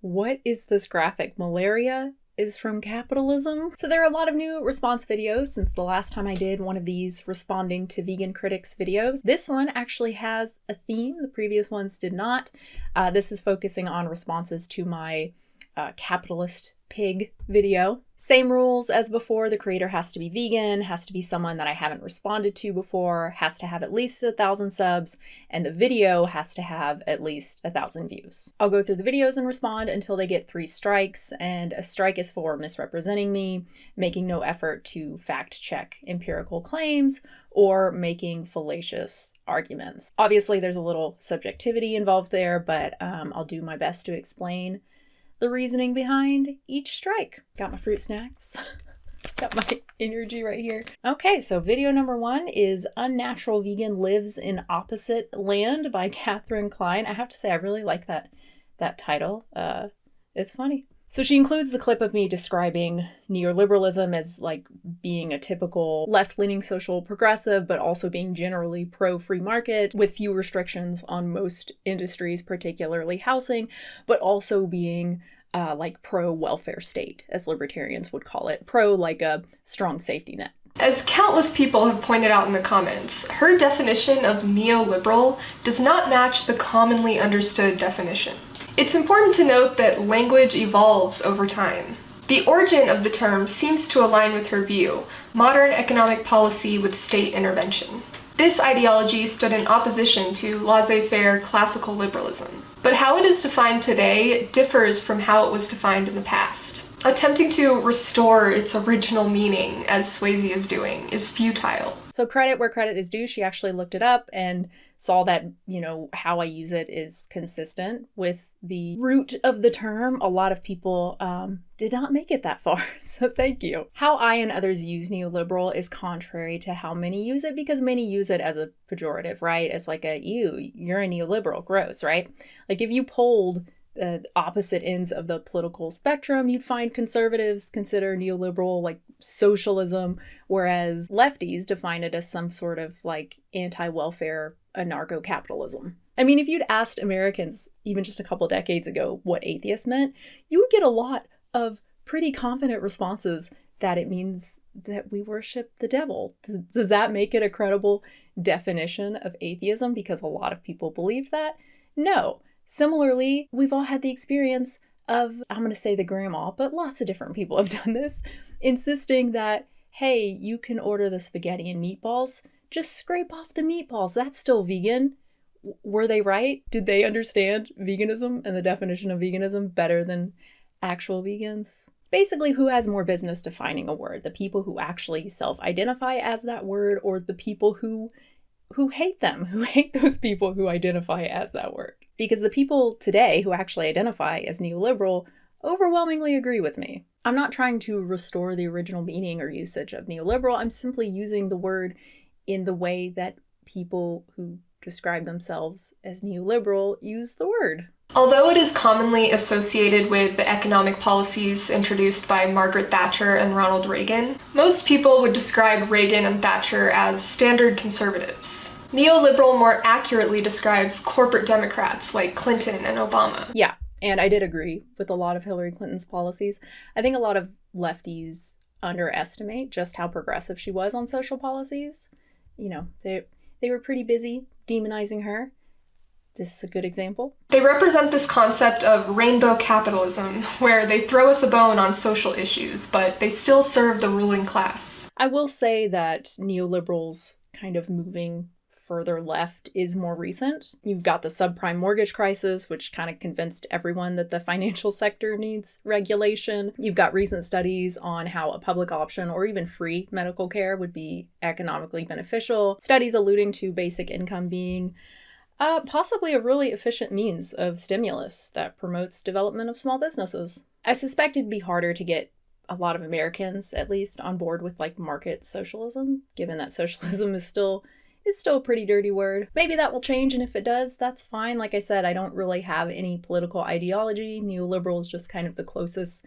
What is this graphic? Malaria is from capitalism? So there are a lot of new response videos since the last time I did one of these responding to vegan critics videos. This one actually has a theme. The previous ones did not. This is focusing on responses to my capitalist pig video. Same rules as before. The creator has to be vegan, has to be someone that I haven't responded to before, has to have at least 1,000 subs, and the video has to have at least 1,000 views. I'll go through the videos and respond until they get 3 strikes, and a strike is for misrepresenting me, making no effort to fact check empirical claims, or making fallacious arguments. Obviously, there's a little subjectivity involved there, but I'll do my best to explain the reasoning behind each strike. Got my fruit snacks. Got my energy right here. Okay, so video number 1 is Unnatural Vegan Lives in Opposite Land by Klein. I have to say, I really like that title. It's funny. So she includes the clip of me describing neoliberalism as like being a typical left-leaning social progressive, but also being generally pro-free market with few restrictions on most industries, particularly housing, but also being like pro-welfare state, as libertarians would call it, pro like a strong safety net. As countless people have pointed out in the comments, her definition of neoliberal does not match the commonly understood definition. It's important to note that language evolves over time. The origin of the term seems to align with her view, modern economic policy with state intervention. This ideology stood in opposition to laissez-faire classical liberalism. But how it is defined today differs from how it was defined in the past. Attempting to restore its original meaning, as Swayze is doing, is futile. So credit where credit is due. She actually looked it up and saw that, how I use it is consistent with the root of the term. A lot of people did not make it that far, so thank you. How I and others use neoliberal is contrary to how many use it, because many use it as a pejorative, right? As like you're a neoliberal, gross, right? Like if you polled the opposite ends of the political spectrum, you'd find conservatives consider neoliberal like socialism, whereas lefties define it as some sort of like anti-welfare anarcho-capitalism. I mean, if you'd asked Americans even just a couple decades ago what atheist meant, you would get a lot of pretty confident responses that it means that we worship the devil. Does that make it a credible definition of atheism because a lot of people believe that? No. Similarly, we've all had the experience of, I'm going to say the grandma, but lots of different people have done this, insisting that, hey, you can order the spaghetti and meatballs, just scrape off the meatballs, that's still vegan. Were they right? Did they understand veganism and the definition of veganism better than actual vegans? Basically, who has more business defining a word? The people who actually self-identify as that word, or the people who hate them, who hate those people who identify as that word? Because the people today who actually identify as neoliberal overwhelmingly agree with me. I'm not trying to restore the original meaning or usage of neoliberal. I'm simply using the word in the way that people who describe themselves as neoliberal use the word. Although it is commonly associated with the economic policies introduced by Margaret Thatcher and Ronald Reagan, most people would describe Reagan and Thatcher as standard conservatives. Neoliberal more accurately describes corporate Democrats like Clinton and Obama. Yeah, and I did agree with a lot of Hillary Clinton's policies. I think a lot of lefties underestimate just how progressive she was on social policies. They were pretty busy demonizing her. This is a good example. They represent this concept of rainbow capitalism, where they throw us a bone on social issues, but they still serve the ruling class. I will say that neoliberals kind of moving further left is more recent. You've got the subprime mortgage crisis, which kind of convinced everyone that the financial sector needs regulation. You've got recent studies on how a public option or even free medical care would be economically beneficial. Studies alluding to basic income being possibly a really efficient means of stimulus that promotes development of small businesses. I suspect it'd be harder to get a lot of Americans, at least, on board with like market socialism, given that socialism is still a pretty dirty word. Maybe that will change, and if it does, that's fine. Like I said, I don't really have any political ideology. Neoliberal is just kind of the closest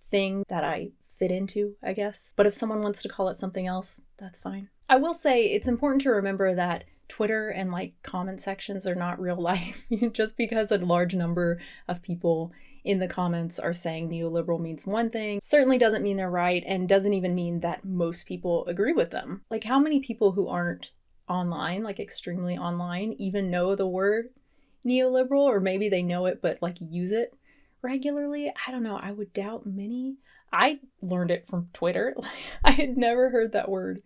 thing that I fit into, I guess. But if someone wants to call it something else, that's fine. I will say it's important to remember that Twitter and like comment sections are not real life. Just because a large number of people in the comments are saying neoliberal means one thing, certainly doesn't mean they're right, and doesn't even mean that most people agree with them. Like, how many people who aren't online, like extremely online, even know the word neoliberal? Or maybe they know it but like use it regularly? I don't know. I would doubt many. I learned it from Twitter. I had never heard that word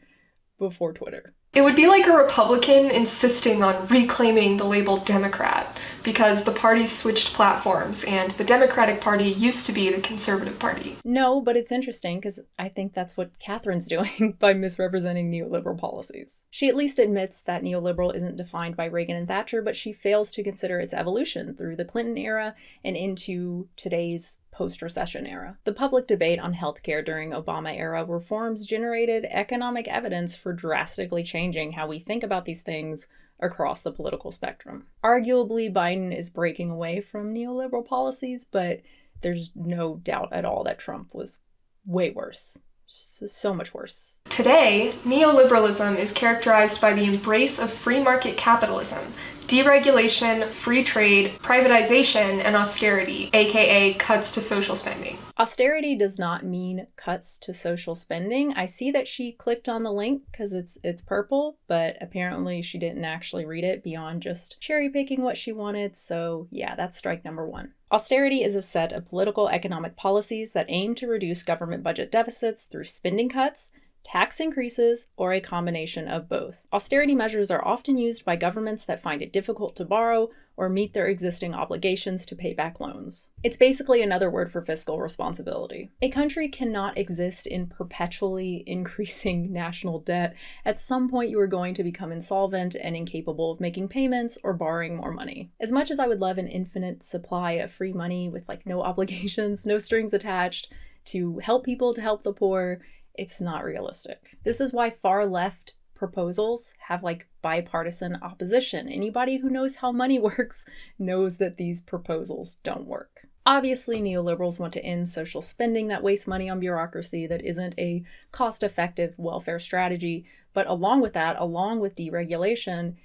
before Twitter. It would be like a Republican insisting on reclaiming the label Democrat because the party switched platforms and the Democratic Party used to be the Conservative Party. No, but it's interesting because I think that's what Catherine's doing by misrepresenting neoliberal policies. She at least admits that neoliberal isn't defined by Reagan and Thatcher, but she fails to consider its evolution through the Clinton era and into today's post-recession era. The public debate on healthcare during Obama era reforms generated economic evidence for drastically changing how we think about these things across the political spectrum. Arguably, Biden is breaking away from neoliberal policies, but there's no doubt at all that Trump was way worse. So much worse. Today, neoliberalism is characterized by the embrace of free market capitalism, deregulation, free trade, privatization, and austerity, aka cuts to social spending. Austerity does not mean cuts to social spending. I see that she clicked on the link because it's purple, but apparently she didn't actually read it beyond just cherry picking what she wanted. So yeah, that's strike number one. Austerity is a set of political economic policies that aim to reduce government budget deficits through spending cuts, tax increases, or a combination of both. Austerity measures are often used by governments that find it difficult to borrow or meet their existing obligations to pay back loans. It's basically another word for fiscal responsibility. A country cannot exist in perpetually increasing national debt. At some point, you are going to become insolvent and incapable of making payments or borrowing more money. As much as I would love an infinite supply of free money with like no obligations, no strings attached, to help people, to help the poor, it's not realistic. This is why far left proposals have like bipartisan opposition. Anybody who knows how money works knows that these proposals don't work. Obviously, neoliberals want to end social spending that wastes money on bureaucracy, that isn't a cost-effective welfare strategy. But along with that, along with deregulation,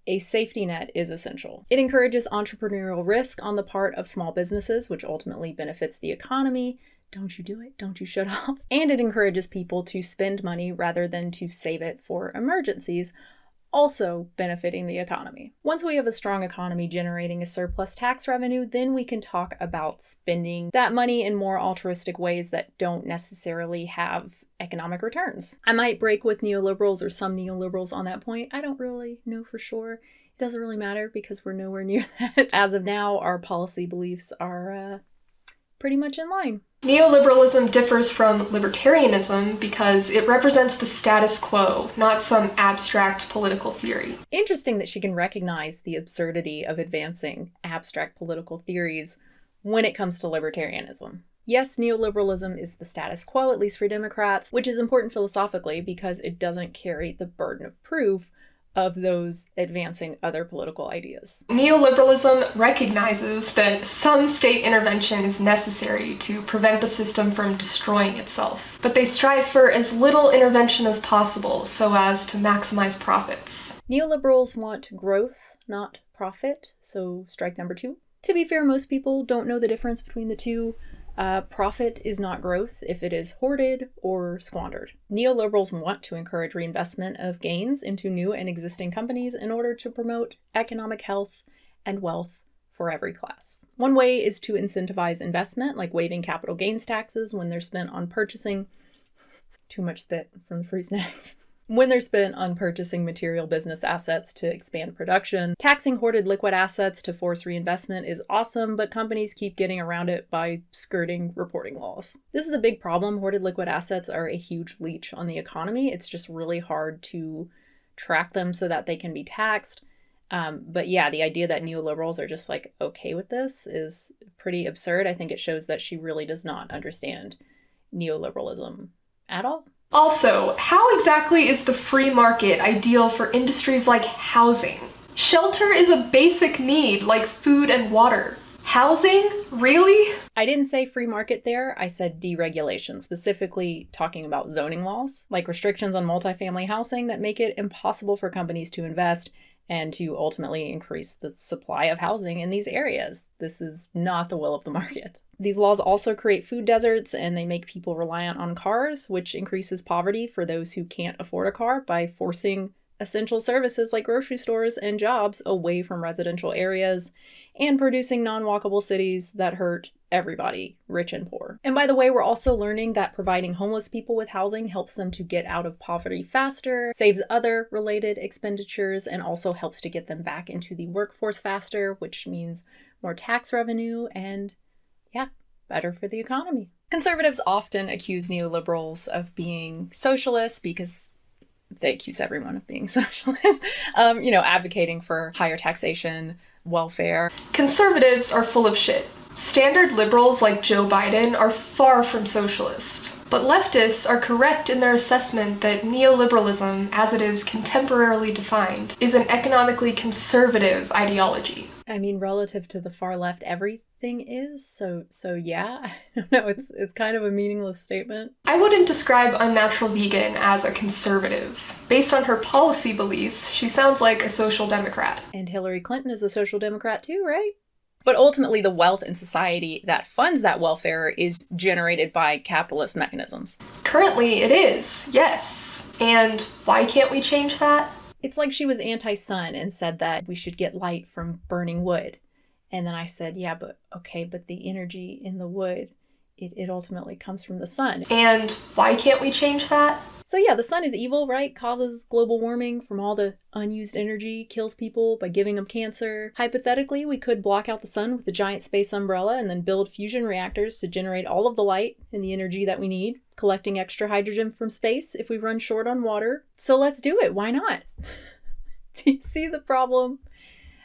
a safety net is essential. It encourages entrepreneurial risk on the part of small businesses, which ultimately benefits the economy. Don't you do it, don't you shut off. And it encourages people to spend money rather than to save it for emergencies, also benefiting the economy. Once we have a strong economy generating a surplus tax revenue, then we can talk about spending that money in more altruistic ways that don't necessarily have economic returns. I might break with neoliberals or some neoliberals on that point. I don't really know for sure. It doesn't really matter because we're nowhere near that. As of now, our policy beliefs are pretty much in line. Neoliberalism differs from libertarianism because it represents the status quo, not some abstract political theory. Interesting that she can recognize the absurdity of advancing abstract political theories when it comes to libertarianism. Yes, neoliberalism is the status quo, at least for Democrats, which is important philosophically because it doesn't carry the burden of proof of those advancing other political ideas. Neoliberalism recognizes that some state intervention is necessary to prevent the system from destroying itself, but they strive for as little intervention as possible so as to maximize profits. Neoliberals want growth, not profit, so strike number two. To be fair, most people don't know the difference between the two. Profit is not growth if it is hoarded or squandered. Neoliberals want to encourage reinvestment of gains into new and existing companies in order to promote economic health and wealth for every class. One way is to incentivize investment, like waiving capital gains taxes when they're spent on purchasing too much spit from the free snacks. When they're spent on purchasing material business assets to expand production. Taxing hoarded liquid assets to force reinvestment is awesome, but companies keep getting around it by skirting reporting laws. This is a big problem. Hoarded liquid assets are a huge leech on the economy. It's just really hard to track them so that they can be taxed. But yeah, the idea that neoliberals are just like okay with this is pretty absurd. I think it shows that she really does not understand neoliberalism at all. Also, how exactly is the free market ideal for industries like housing? Shelter is a basic need like food and water. Housing? Really? I didn't say free market there, I said deregulation, specifically talking about zoning laws, like restrictions on multifamily housing that make it impossible for companies to invest and to ultimately increase the supply of housing in these areas. This is not the will of the market. These laws also create food deserts, and they make people reliant on cars, which increases poverty for those who can't afford a car by forcing essential services like grocery stores and jobs away from residential areas and producing non-walkable cities that hurt everybody, rich and poor. And by the way, we're also learning that providing homeless people with housing helps them to get out of poverty faster, saves other related expenditures, and also helps to get them back into the workforce faster, which means more tax revenue and, yeah, better for the economy. Conservatives often accuse neoliberals of being socialists because they accuse everyone of being socialist, advocating for higher taxation, welfare. Conservatives are full of shit. Standard liberals like Joe Biden are far from socialist. But leftists are correct in their assessment that neoliberalism, as it is contemporarily defined, is an economically conservative ideology. I mean, relative to the far left, everything is. So yeah, I don't know. It's kind of a meaningless statement. I wouldn't describe Unnatural Vegan as a conservative. Based on her policy beliefs, she sounds like a social democrat. And Hillary Clinton is a social democrat too, right? But ultimately, the wealth in society that funds that welfare is generated by capitalist mechanisms. Currently, it is, yes. And why can't we change that? It's like she was anti-sun and said that we should get light from burning wood. And then I said, yeah, but the energy in the wood, it ultimately comes from the sun. And why can't we change that? So yeah, the sun is evil, right? Causes global warming from all the unused energy, kills people by giving them cancer. Hypothetically, we could block out the sun with a giant space umbrella and then build fusion reactors to generate all of the light and the energy that we need, collecting extra hydrogen from space if we run short on water. So let's do it. Why not? Do you see the problem?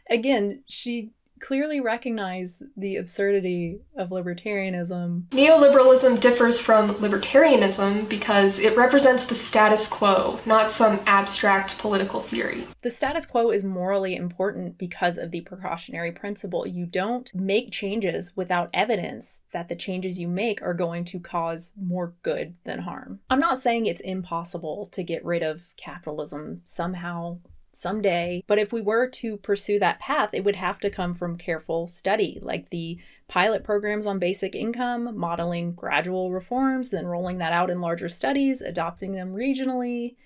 Again, she clearly recognize the absurdity of libertarianism. Neoliberalism differs from libertarianism because it represents the status quo, not some abstract political theory. The status quo is morally important because of the precautionary principle. You don't make changes without evidence that the changes you make are going to cause more good than harm. I'm not saying it's impossible to get rid of capitalism somehow, someday, but if we were to pursue that path, it would have to come from careful study, like the pilot programs on basic income, modeling gradual reforms, then rolling that out in larger studies, adopting them regionally.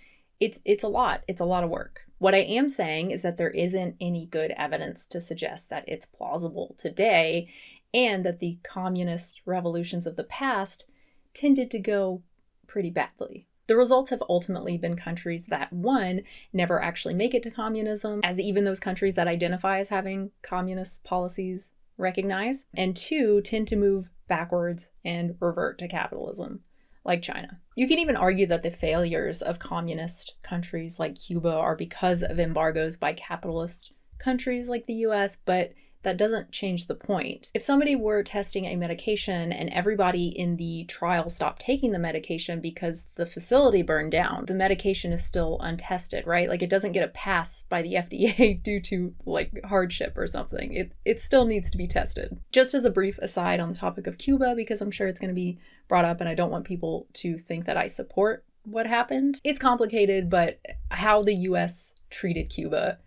It's a lot. It's a lot of work. What I am saying is that there isn't any good evidence to suggest that it's plausible today, and that the communist revolutions of the past tended to go pretty badly. The results have ultimately been countries that, one, never actually make it to communism, as even those countries that identify as having communist policies recognize, and two, tend to move backwards and revert to capitalism, like China. You can even argue that the failures of communist countries like Cuba are because of embargoes by capitalist countries like the US, but that doesn't change the point. If somebody were testing a medication and everybody in the trial stopped taking the medication because the facility burned down, the medication is still untested, right? Like, it doesn't get a pass by the FDA due to hardship or something. It still needs to be tested. Just as a brief aside on the topic of Cuba, because I'm sure it's going to be brought up and I don't want people to think that I support what happened. It's complicated, but how the US treated Cuba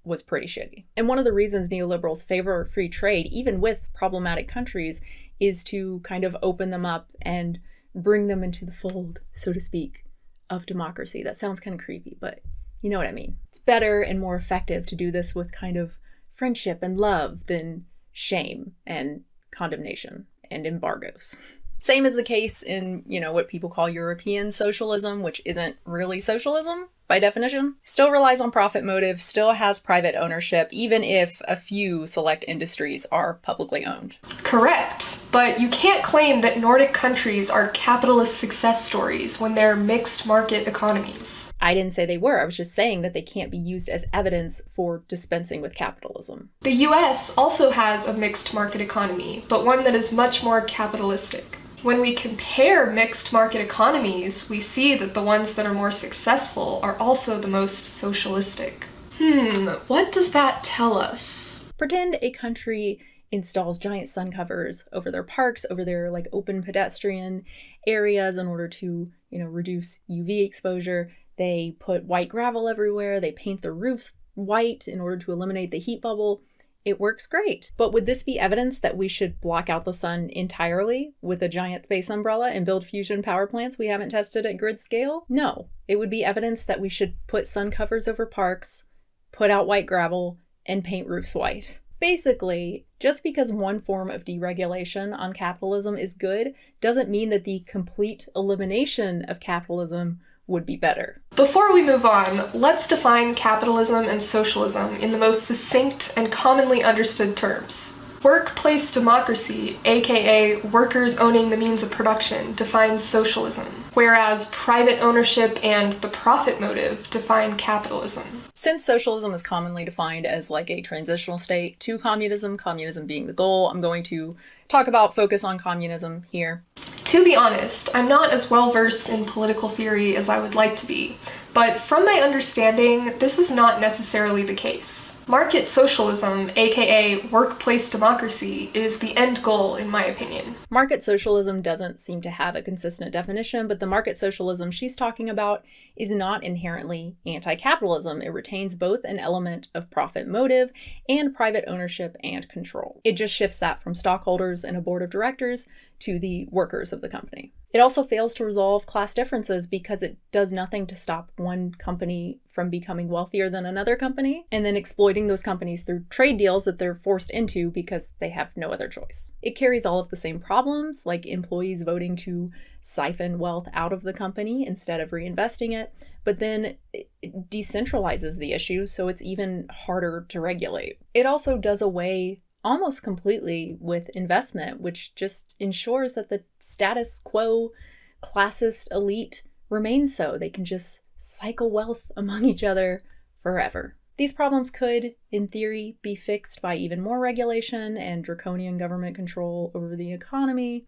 was pretty shitty. And one of the reasons neoliberals favor free trade, even with problematic countries, is to kind of open them up and bring them into the fold, so to speak, of democracy. That sounds kind of creepy, but you know what I mean. It's better and more effective to do this with kind of friendship and love than shame and condemnation and embargoes. Same is the case in, what people call European socialism, which isn't really socialism by definition. Still relies on profit motive, still has private ownership, even if a few select industries are publicly owned. Correct. But you can't claim that Nordic countries are capitalist success stories when they're mixed market economies. I didn't say they were. I was just saying that they can't be used as evidence for dispensing with capitalism. The US also has a mixed market economy, but one that is much more capitalistic. When we compare mixed market economies, we see that the ones that are more successful are also the most socialistic. What does that tell us? Pretend a country installs giant sun covers over their parks, over their open pedestrian areas in order to, reduce UV exposure. They put white gravel everywhere. They paint the roofs white in order to eliminate the heat bubble. It works great. But would this be evidence that we should block out the sun entirely with a giant space umbrella and build fusion power plants we haven't tested at grid scale? No. It would be evidence that we should put sun covers over parks, put out white gravel, and paint roofs white. Basically, just because one form of deregulation on capitalism is good doesn't mean that the complete elimination of capitalism would be better. Before we move on, let's define capitalism and socialism in the most succinct and commonly understood terms. Workplace democracy, aka workers owning the means of production, defines socialism, whereas private ownership and the profit motive define capitalism. Since socialism is commonly defined as like a transitional state to communism, communism being the goal, I'm going to talk about focus on communism here. To be honest, I'm not as well versed in political theory as I would like to be, but from my understanding, this is not necessarily the case. Market socialism, aka workplace democracy, is the end goal in my opinion. Market socialism doesn't seem to have a consistent definition, but the market socialism she's talking about is not inherently anti-capitalism. It retains both an element of profit motive and private ownership and control. It just shifts that from stockholders and a board of directors to the workers of the company. It also fails to resolve class differences because it does nothing to stop one company from becoming wealthier than another company and then exploiting those companies through trade deals that they're forced into because they have no other choice. It carries all of the same problems, like employees voting to siphon wealth out of the company instead of reinvesting it, but then it decentralizes the issue, so it's even harder to regulate. It also does away almost completely with investment, which just ensures that the status quo classist elite remains so. They can just cycle wealth among each other forever. These problems could, in theory, be fixed by even more regulation and draconian government control over the economy,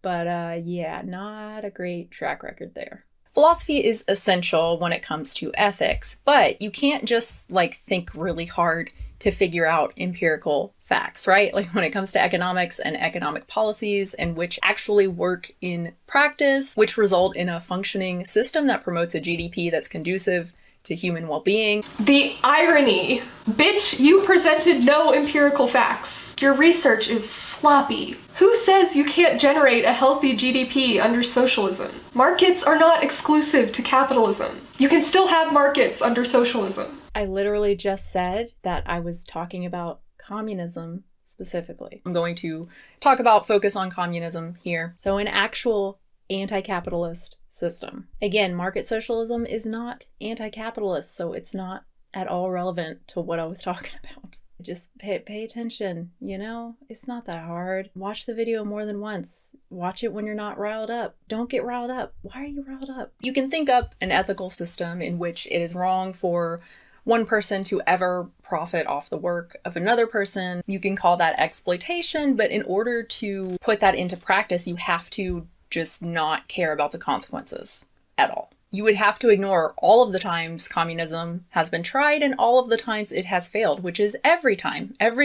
but yeah, not a great track record there. Philosophy is essential when it comes to ethics, but you can't just think really hard to figure out empirical facts, right? Like when it comes to economics and economic policies and which actually work in practice, which result in a functioning system that promotes a GDP that's conducive to human well-being. The irony. Bitch, you presented no empirical facts. Your research is sloppy. Who says you can't generate a healthy GDP under socialism? Markets are not exclusive to capitalism. You can still have markets under socialism. I literally just said that I was talking about communism specifically. I'm going to talk about focus on communism here. So an actual anti-capitalist system. Again, market socialism is not anti-capitalist, so it's not at all relevant to what I was talking about. Just pay attention, It's not that hard. Watch the video more than once. Watch it when you're not riled up. Don't get riled up. Why are you riled up? You can think up an ethical system in which it is wrong for one person to ever profit off the work of another person. You can call that exploitation, but in order to put that into practice, you have to just not care about the consequences at all. You would have to ignore all of the times communism has been tried and all of the times it has failed, which is every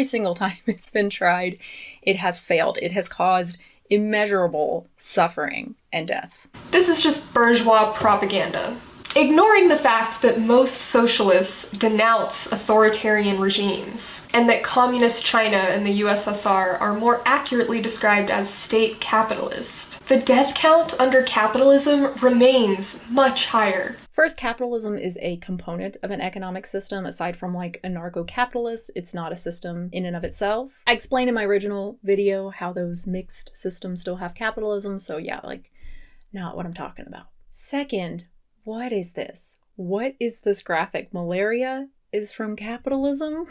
single time it's been tried, it has failed. It has caused immeasurable suffering and death. This is just bourgeois propaganda. Ignoring the fact that most socialists denounce authoritarian regimes, and that communist China and the USSR are more accurately described as state capitalist, the death count under capitalism remains much higher. First, capitalism is a component of an economic system. Aside from anarcho-capitalists, it's not a system in and of itself. I explained in my original video how those mixed systems still have capitalism, so yeah, not what I'm talking about. Second, what is this? What is this graphic? Malaria is from capitalism?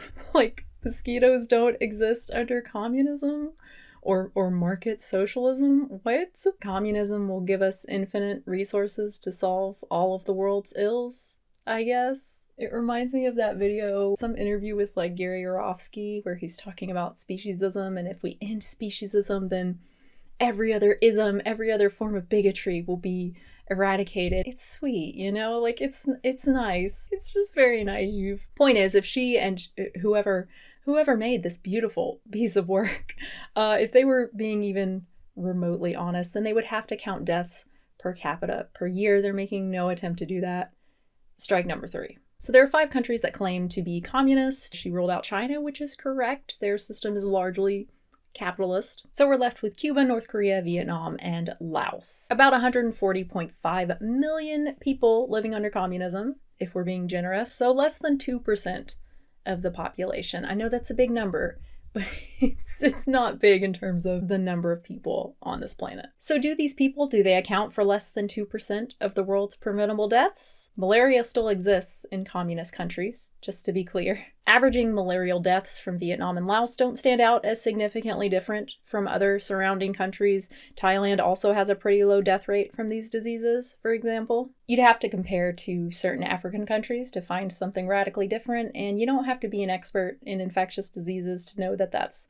Mosquitoes don't exist under communism? Or market socialism? What? Communism will give us infinite resources to solve all of the world's ills, I guess. It reminds me of that video, some interview with Gary Yourofsky, where he's talking about speciesism, and if we end speciesism, then every other ism, every other form of bigotry will be eradicated. It's sweet, it's nice. It's just very naive. Point is, if she and whoever made this beautiful piece of work, if they were being even remotely honest, then they would have to count deaths per capita per year. They're making no attempt to do that. Strike number 3. So there are 5 countries that claim to be communist. She ruled out China, which is correct. Their system is largely capitalist. So we're left with Cuba, North Korea, Vietnam, and Laos. About 140.5 million people living under communism, if we're being generous, so less than 2% of the population. I know that's a big number, but it's not big in terms of the number of people on this planet. So do they account for less than 2% of the world's preventable deaths? Malaria still exists in communist countries, just to be clear. Averaging malarial deaths from Vietnam and Laos don't stand out as significantly different from other surrounding countries. Thailand also has a pretty low death rate from these diseases, for example. You'd have to compare to certain African countries to find something radically different, and you don't have to be an expert in infectious diseases to know that that's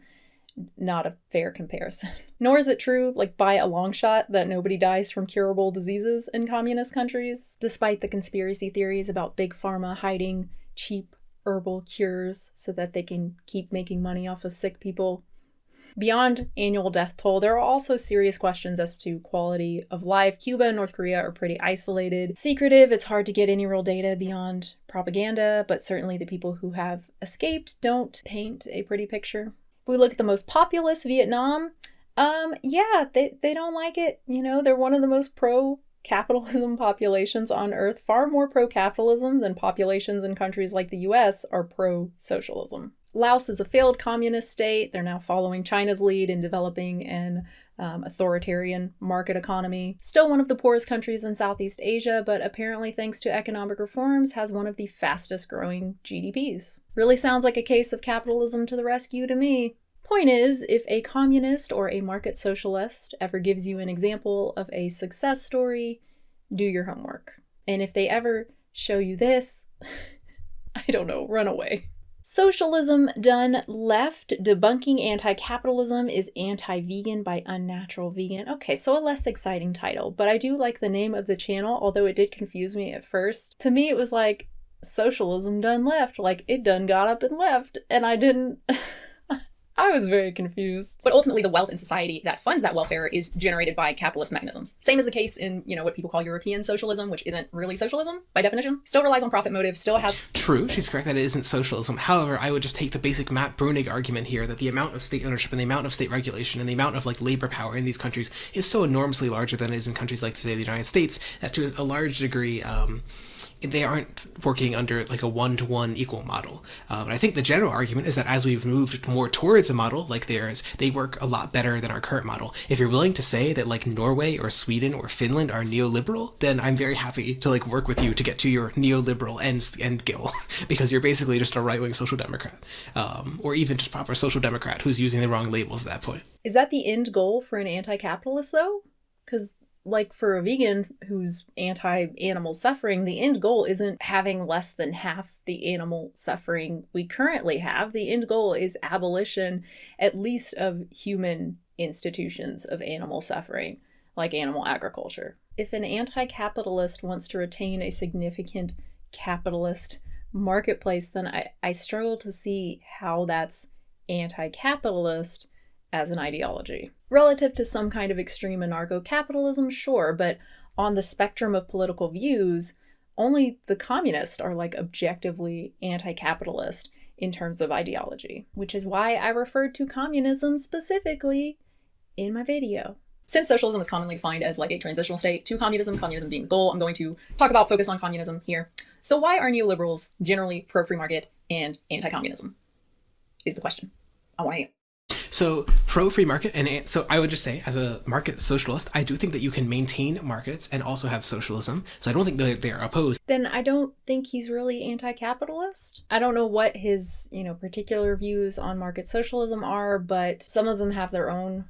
not a fair comparison. Nor is it true, by a long shot, that nobody dies from curable diseases in communist countries, despite the conspiracy theories about big pharma hiding cheap herbal cures so that they can keep making money off of sick people. Beyond annual death toll, there are also serious questions as to quality of life. Cuba and North Korea are pretty isolated, secretive. It's hard to get any real data beyond propaganda, but certainly the people who have escaped don't paint a pretty picture. If we look at the most populous, Vietnam, they don't like it. They're one of the most pro-capitalism populations on Earth, far more pro-capitalism than populations in countries like the US are pro-socialism. Laos is a failed communist state. They're now following China's lead in developing an authoritarian market economy. Still one of the poorest countries in Southeast Asia, but apparently thanks to economic reforms has one of the fastest growing GDPs. Really sounds like a case of capitalism to the rescue to me. Point is, if a communist or a market socialist ever gives you an example of a success story, do your homework. And if they ever show you this, I don't know, run away. Socialism Done Left, Debunking Anti-Capitalism is Anti-Vegan by Unnatural Vegan. Okay, so a less exciting title, but I do like the name of the channel, although it did confuse me at first. To me, it was like, Socialism Done Left, like it done got up and left, and I didn't... I was very confused. But ultimately, the wealth in society that funds that welfare is generated by capitalist mechanisms. Same as the case in, what people call European socialism, which isn't really socialism by definition. Still relies on profit motives, still has... True, she's correct that it isn't socialism. However, I would just take the basic Matt Brunig argument here that the amount of state ownership and the amount of state regulation and the amount of labor power in these countries is so enormously larger than it is in countries like, say, the United States, that to a large degree... they aren't working under a one-to-one equal model. And I think the general argument is that as we've moved more towards a model like theirs, they work a lot better than our current model. If you're willing to say that Norway or Sweden or Finland are neoliberal, then I'm very happy to work with you to get to your neoliberal end goal, because you're basically just a right-wing social democrat, or even just proper social democrat who's using the wrong labels at that point. Is that the end goal for an anti-capitalist though? Because for a vegan who's anti-animal suffering, the end goal isn't having less than half the animal suffering we currently have. The end goal is abolition, at least of human institutions of animal suffering, like animal agriculture. If an anti-capitalist wants to retain a significant capitalist marketplace, then I struggle to see how that's anti-capitalist as an ideology. Relative to some kind of extreme anarcho-capitalism, sure, but on the spectrum of political views, only the communists are objectively anti-capitalist in terms of ideology, which is why I referred to communism specifically in my video. Since socialism is commonly defined as a transitional state to communism, communism being the goal, I'm going to focus on communism here. So why are neoliberals generally pro-free market and anti-communism? Is the question I want to answer. So pro-free market, and so I would just say, as a market socialist, I do think that you can maintain markets and also have socialism. So I don't think they are opposed. Then I don't think he's really anti-capitalist. I don't know what his, particular views on market socialism are, but some of them have their own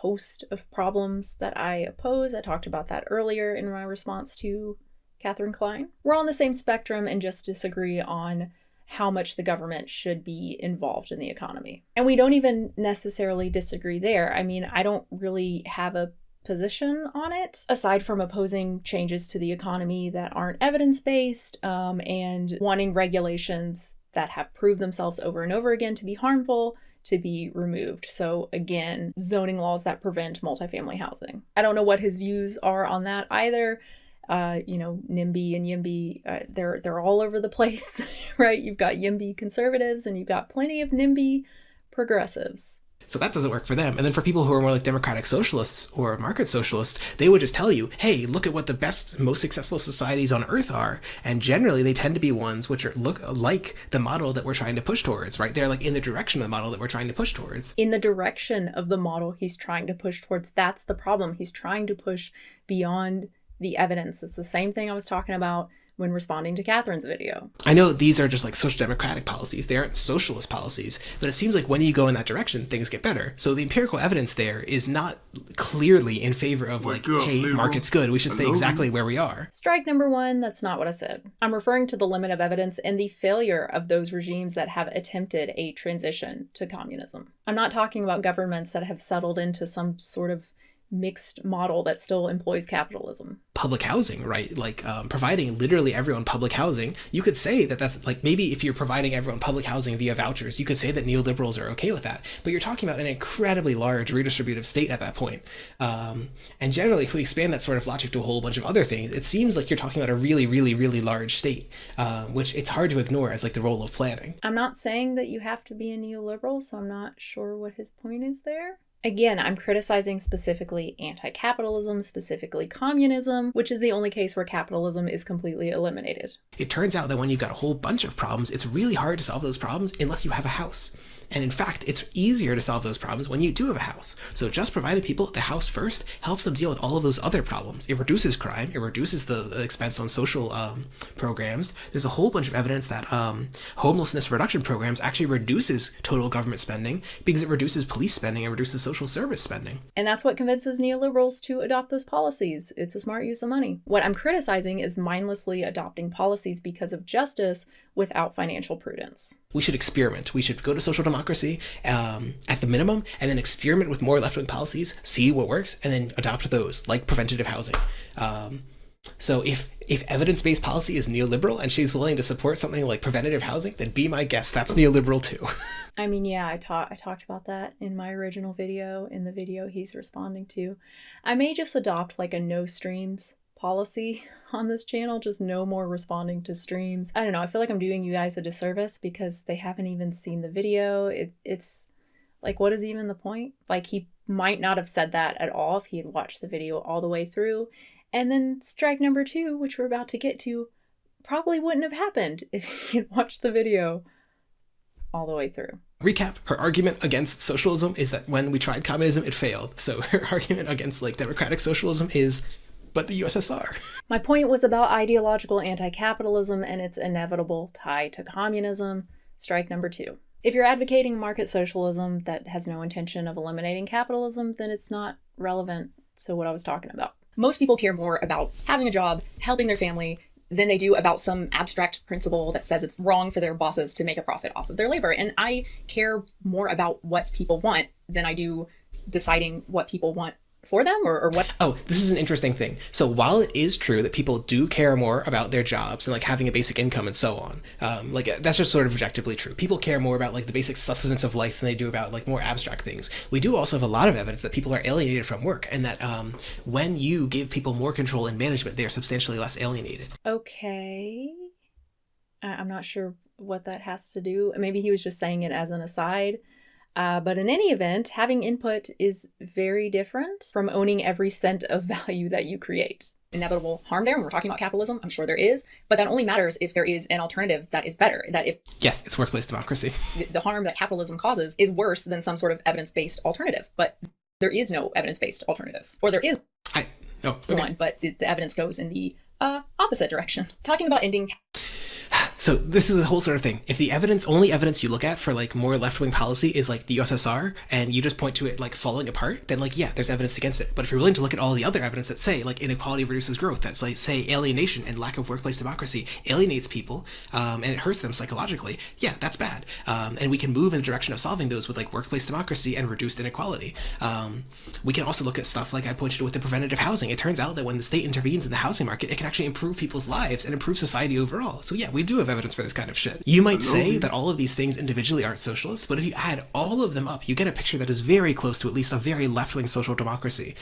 host of problems that I oppose. I talked about that earlier in my response to Catherine Klein. We're on the same spectrum and just disagree on how much the government should be involved in the economy. And we don't even necessarily disagree there. I mean, I don't really have a position on it, aside from opposing changes to the economy that aren't evidence-based, and wanting regulations that have proved themselves over and over again to be harmful to be removed. So again, zoning laws that prevent multifamily housing. I don't know what his views are on that either. NIMBY and YIMBY, they're all over the place, right? You've got YIMBY conservatives and you've got plenty of NIMBY progressives. So that doesn't work for them. And then for people who are more like democratic socialists or market socialists, they would just tell you, hey, look at what the best, most successful societies on earth are. And generally they tend to be ones which look like the model that we're trying to push towards, right? They're like in the direction of the model that we're trying to push towards. In the direction of the model he's trying to push towards. That's the problem. He's trying to push beyond the evidence. It's the same thing I was talking about when responding to Catherine's video. I know these are just like social democratic policies. They aren't socialist policies, but it seems like when you go in that direction, things get better. So the empirical evidence there is not clearly in favor of hey, market's good. We should stay exactly where we are. Strike number one, that's not what I said. I'm referring to the limit of evidence and the failure of those regimes that have attempted a transition to communism. I'm not talking about governments that have settled into some sort of mixed model that still employs capitalism. Public housing, right? Providing literally everyone public housing. You could say that that's maybe if you're providing everyone public housing via vouchers, you could say that neoliberals are okay with that. But you're talking about an incredibly large redistributive state at that point. And generally, if we expand that sort of logic to a whole bunch of other things, it seems like you're talking about a really, really, really large state, which it's hard to ignore as the role of planning. I'm not saying that you have to be a neoliberal, so I'm not sure what his point is there. Again, I'm criticizing specifically anti-capitalism, specifically communism, which is the only case where capitalism is completely eliminated. It turns out that when you've got a whole bunch of problems, it's really hard to solve those problems unless you have a house. And in fact, it's easier to solve those problems when you do have a house. So just providing people the house first helps them deal with all of those other problems. It reduces crime. It reduces the expense on social programs. There's a whole bunch of evidence that homelessness reduction programs actually reduces total government spending because it reduces police spending and reduces social service spending. And that's what convinces neoliberals to adopt those policies. It's a smart use of money. What I'm criticizing is mindlessly adopting policies because of justice without financial prudence. We should experiment. We should go to social democracy at the minimum, and then experiment with more left-wing policies, see what works, and then adopt those, like preventative housing. So if evidence-based policy is neoliberal and she's willing to support something like preventative housing, then be my guest, that's neoliberal too. I mean, yeah, I talked about that in my original video, in the video he's responding to. I may just adopt a no streams policy on this channel, just no more responding to streams. I don't know, I feel like I'm doing you guys a disservice because they haven't even seen the video. It's what is even the point? He might not have said that at all if he had watched the video all the way through. And then strike number two, which we're about to get to, probably wouldn't have happened if he had watched the video all the way through. Recap, her argument against socialism is that when we tried communism, it failed. So her argument against democratic socialism is, but the USSR. My point was about ideological anti-capitalism and its inevitable tie to communism. Strike number two. If you're advocating market socialism that has no intention of eliminating capitalism, then it's not relevant to what I was talking about. Most people care more about having a job, helping their family, than they do about some abstract principle that says it's wrong for their bosses to make a profit off of their labor. And I care more about what people want than I do deciding what people want for them or what. Oh, this is an interesting thing. So while it is true that people do care more about their jobs and having a basic income and so on, that's just sort of objectively true. People care more about the basic sustenance of life than they do about more abstract things. We do also have a lot of evidence that people are alienated from work, and that when you give people more control in management, they are substantially less alienated. Okay. I'm not sure what that has to do. Maybe he was just saying it as an aside. But in any event, having input is very different from owning every cent of value that you create. Inevitable harm there when we're talking about capitalism, I'm sure there is, but that only matters if there is an alternative that is better. That if yes, it's workplace democracy. The harm that capitalism causes is worse than some sort of evidence-based alternative, but there is no evidence-based alternative, or there is one, but the evidence goes in the opposite direction. Talking about ending. So this is the whole sort of thing. If the only evidence you look at for more left-wing policy is the USSR, and you just point to it falling apart, then yeah, there's evidence against it. But if you're willing to look at all the other evidence that say inequality reduces growth, that's say alienation and lack of workplace democracy alienates people, and it hurts them psychologically, yeah, that's bad. And we can move in the direction of solving those with workplace democracy and reduced inequality. We can also look at stuff I pointed to with the preventative housing. It turns out that when the state intervenes in the housing market, it can actually improve people's lives and improve society overall. So yeah, we do have evidence for this kind of shit. You might say that all of these things individually aren't socialist, but if you add all of them up, you get a picture that is very close to at least a very left-wing social democracy.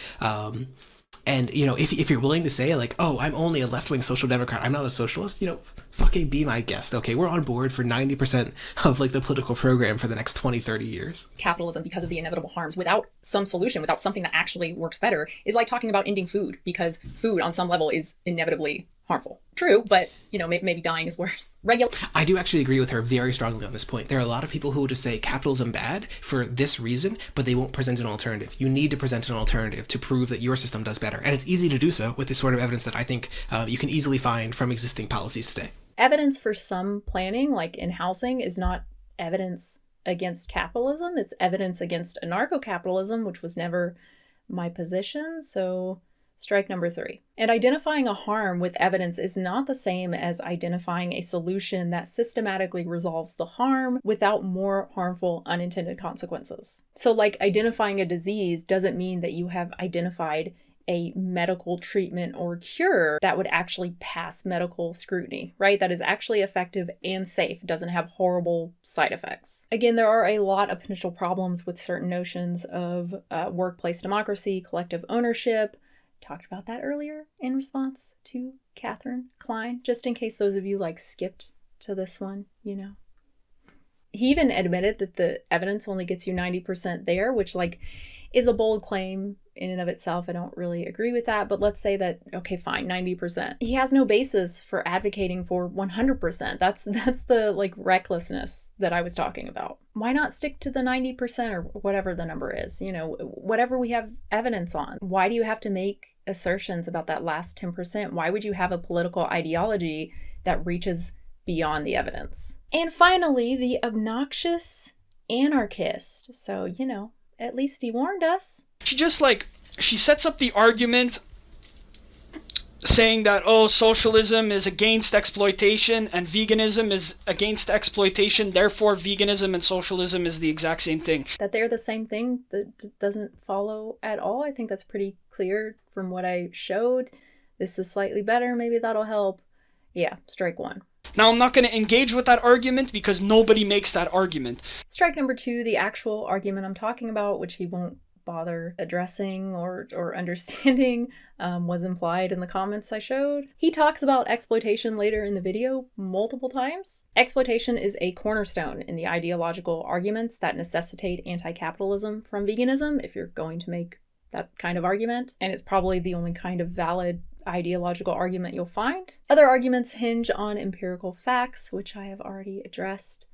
And, you know, if you're willing to say, like, oh, I'm only a left-wing social democrat, I'm not a socialist, you know, fucking be my guest, okay? We're on board for 90% of, like, the political program for the next 20, 30 years. Capitalism, because of the inevitable harms, without some solution, without something that actually works better, is like talking about ending food, because food on some level is inevitably harmful. True, but, you know, maybe dying is worse. I do actually agree with her very strongly on this point. There are a lot of people who will just say capitalism bad for this reason, but they won't present an alternative. You need to present an alternative to prove that your system does better. And it's easy to do so with this sort of evidence that I think you can easily find from existing policies today. Evidence for some planning, like in housing, is not evidence against capitalism. It's evidence against anarcho-capitalism, which was never my position. So strike number 3. And identifying a harm with evidence is not the same as identifying a solution that systematically resolves the harm without more harmful unintended consequences. So like identifying a disease doesn't mean that you have identified a medical treatment or cure that would actually pass medical scrutiny, right? That is actually effective and safe, doesn't have horrible side effects. Again, there are a lot of potential problems with certain notions of workplace democracy, collective ownership. Talked about that earlier in response to Catherine Klein, just in case those of you like skipped to this one, you know. He even admitted that the evidence only gets you 90% there, which like is a bold claim in and of itself. I don't really agree with that, but let's say that, okay, fine, 90%. He has no basis for advocating for 100%. That's the like recklessness that I was talking about. Why not stick to the 90% or whatever the number is, you know, whatever we have evidence on? Why do you have to make assertions about that last 10%? Why would you have a political ideology that reaches beyond the evidence? And finally, the obnoxious anarchist. So, you know, at least he warned us. She sets up the argument saying that, oh, socialism is against exploitation and veganism is against exploitation, therefore veganism and socialism is the exact same thing. That they're the same thing, that doesn't follow at all. I think that's pretty clear from what I showed. This is slightly better, maybe that'll help. Yeah, strike 1. Now, I'm not going to engage with that argument because nobody makes that argument. Strike number 2, the actual argument I'm talking about, which he won't bother addressing or understanding, was implied in the comments I showed. He talks about exploitation later in the video multiple times. Exploitation is a cornerstone in the ideological arguments that necessitate anti-capitalism from veganism, if you're going to make that kind of argument, and it's probably the only kind of valid ideological argument you'll find. Other arguments hinge on empirical facts, which I have already addressed,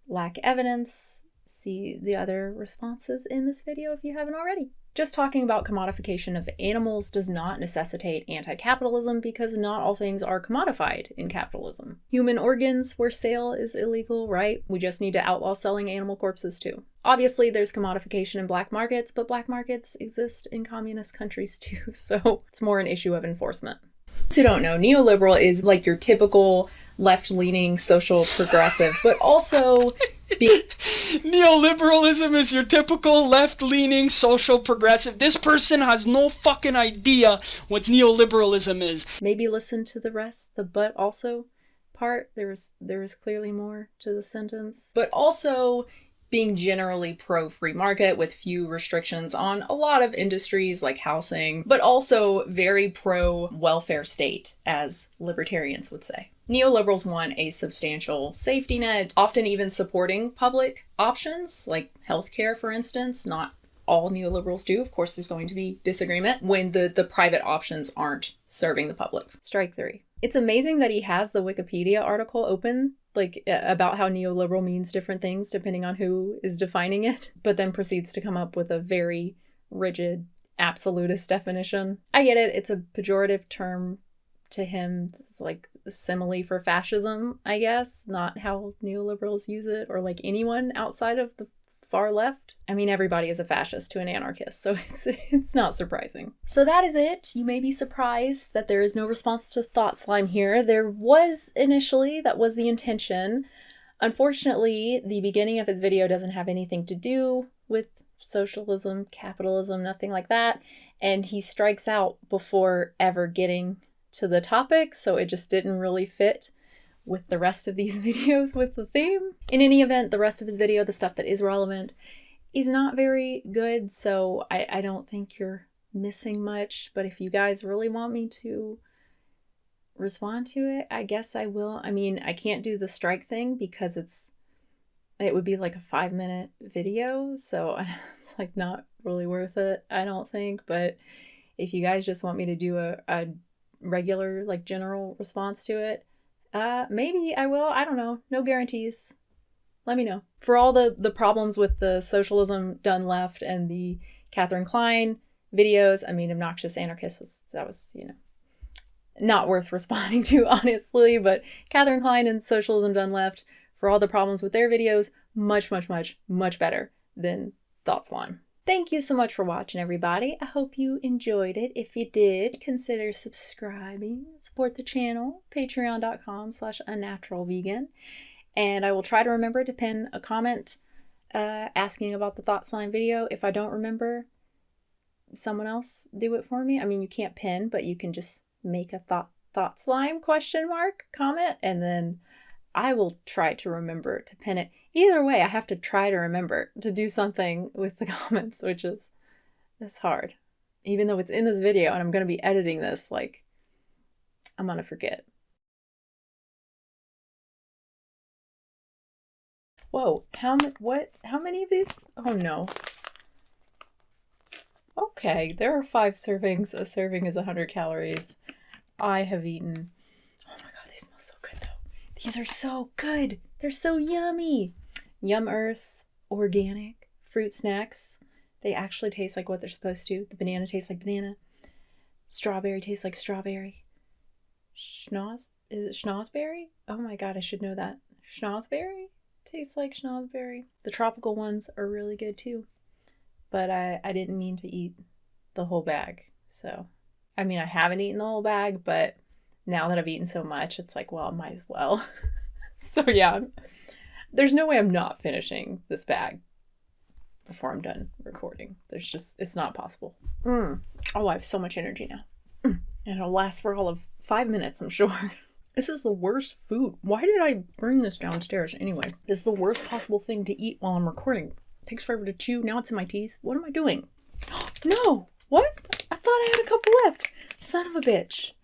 lack evidence. See the other responses in this video if you haven't already. Just talking about commodification of animals does not necessitate anti-capitalism because not all things are commodified in capitalism. Human organs where sale is illegal, right? We just need to outlaw selling animal corpses too. Obviously, there's commodification in black markets, but black markets exist in communist countries too, so it's more an issue of enforcement. Those who don't know, neoliberal is like your typical left-leaning social progressive, but also Neoliberalism is your typical left-leaning social progressive. This person has no fucking idea what neoliberalism is. Maybe listen to the rest, the but also part. There was clearly more to the sentence. But also being generally pro-free market with few restrictions on a lot of industries like housing, but also very pro-welfare state, as libertarians would say. Neoliberals want a substantial safety net, often even supporting public options, like healthcare, for instance. Not all neoliberals do. Of course, there's going to be disagreement when the private options aren't serving the public. Strike 3. It's amazing that he has the Wikipedia article open, like about how neoliberal means different things depending on who is defining it, but then proceeds to come up with a very rigid, absolutist definition. I get it. It's a pejorative term to him. It's like a simile for fascism, I guess, not how neoliberals use it, or like anyone outside of the far left. I mean, everybody is a fascist to an anarchist, so it's not surprising. So that is it. You may be surprised that there is no response to Thought Slime here. There was initially, that was the intention. Unfortunately, the beginning of his video doesn't have anything to do with socialism, capitalism, nothing like that, and he strikes out before ever getting to the topic, so it just didn't really fit with the rest of these videos with the theme. In any event, the rest of his video, the stuff that is relevant, is not very good, so I don't think you're missing much, but if you guys really want me to respond to it, I guess I will. I mean, I can't do the strike thing because it would be like a 5-minute video, so it's like not really worth it, I don't think. But if you guys just want me to do a regular, like, general response to it, maybe I will. I don't know. No guarantees. Let me know. For all the problems with the Socialism Done Left and the Catherine Klein videos, I mean, Obnoxious Anarchist was, not worth responding to, honestly. But Catherine Klein and Socialism Done Left, for all the problems with their videos, much, much, much, much better than Thought Slime. Thank you so much for watching, everybody. I hope you enjoyed it. If you did, consider subscribing. Support the channel, patreon.com/unnaturalvegan. And I will try to remember to pin a comment asking about the Thought Slime video. If I don't remember, someone else do it for me. I mean, you can't pin, but you can just make a thought slime ? Comment, and then I will try to remember to pin it. Either way, I have to try to remember to do something with the comments, which is, it's hard. Even though it's in this video and I'm going to be editing this, like, I'm going to forget. Whoa, how many of these? Oh no. Okay, there are 5 servings. A serving is 100 calories. I have eaten. Oh my god, they smell so good though. These are so good. They're so yummy. Yum Earth organic fruit snacks. They actually taste like what they're supposed to. The banana tastes like banana. Strawberry tastes like strawberry. Is it schnozberry? Oh my god, I should know that. Schnozberry tastes like schnozberry. The tropical ones are really good too. But I didn't mean to eat the whole bag. So, I mean, I haven't eaten the whole bag, but now that I've eaten so much, it's like, well, I might as well. So yeah, there's no way I'm not finishing this bag before I'm done recording. It's not possible. Oh, I have so much energy now. And it'll last for all of 5 minutes, I'm sure. This is the worst food. Why did I bring this downstairs anyway? This is the worst possible thing to eat while I'm recording. It takes forever to chew. Now it's in my teeth. What am I doing? No! What? I thought I had a couple left. Son of a bitch.